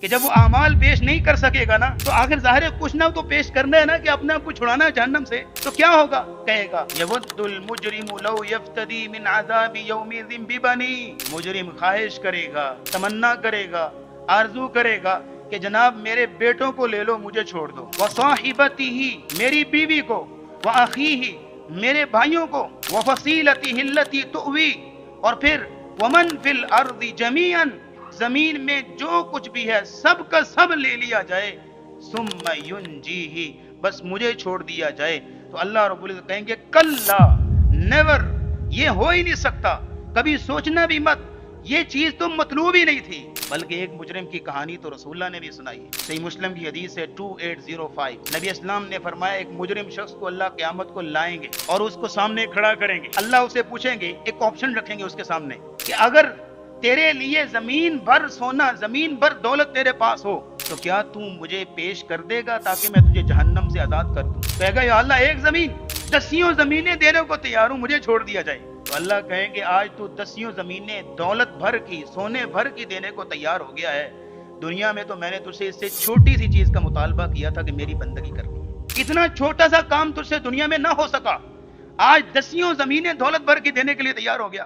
کہ جب وہ اعمال پیش نہیں کر سکے گا نا تو آخر ظاہر ہے کچھ نہ تو پیش کرنا ہے نا کہ اپنے آپ کو چھڑانا ہے جہنم سے، تو کیا ہوگا؟ کہے گا یود المجرم لو یفتدی من عذاب یومئذ ببنی، مجرم خواہش کرے گا، تمنا کرے گا، آرزو کرے گا کہ جناب میرے بیٹوں کو لے لو، مجھے چھوڑ دو، وصاحبتہ میری بیوی کو، واخیہ میرے بھائیوں کو، وفصیلتہ التی تؤوی اور پھر ومن فی الارض جمیعا زمین میں جو کچھ بھی ہے سب کا سب لے لیا جائے، ثم ینجیہ بس مجھے چھوڑ دیا جائے، تو اللہ رب العزت کہیں گے کلا نیور، یہ ہو ہی نہیں سکتا، کبھی سوچنا بھی مت، یہ چیز تو مطلوب ہی نہیں تھی۔ بلکہ ایک مجرم کی کہانی تو رسول اللہ نے بھی سنائی ہے، صحیح مسلم کی حدیث ہے 2805، نبی اسلام نے فرمایا ایک مجرم شخص کو اللہ قیامت کو لائیں گے اور اس کو سامنے کھڑا کریں گے، اللہ اسے پوچھیں گے، ایک آپشن رکھیں گے اس کے سامنے کہ اگر تیرے لیے زمین بھر سونا، زمین بھر دولت تیرے پاس ہو تو کیا تو مجھے پیش کر دے گا تاکہ میں تجھے جہنم سے آزاد کر دوں؟ کہے گا یا اللہ ایک زمین، 10 زمینیں دینے کو تیار ہوں، مجھے چھوڑ دیا جائے۔ تو اللہ کہیں گے آج تو 10 زمینیں دولت بھر کی، سونے بھر کی دینے کو تیار ہو گیا ہے، دنیا میں تو میں نے تجھ سے اس سے چھوٹی سی چیز کا مطالبہ کیا تھا کہ میری بندگی کرنی، اتنا چھوٹا سا کام تجھ سے دنیا میں نہ ہو سکا، آج 10 زمینیں دولت بھر کی دینے کے لیے تیار ہو گیا۔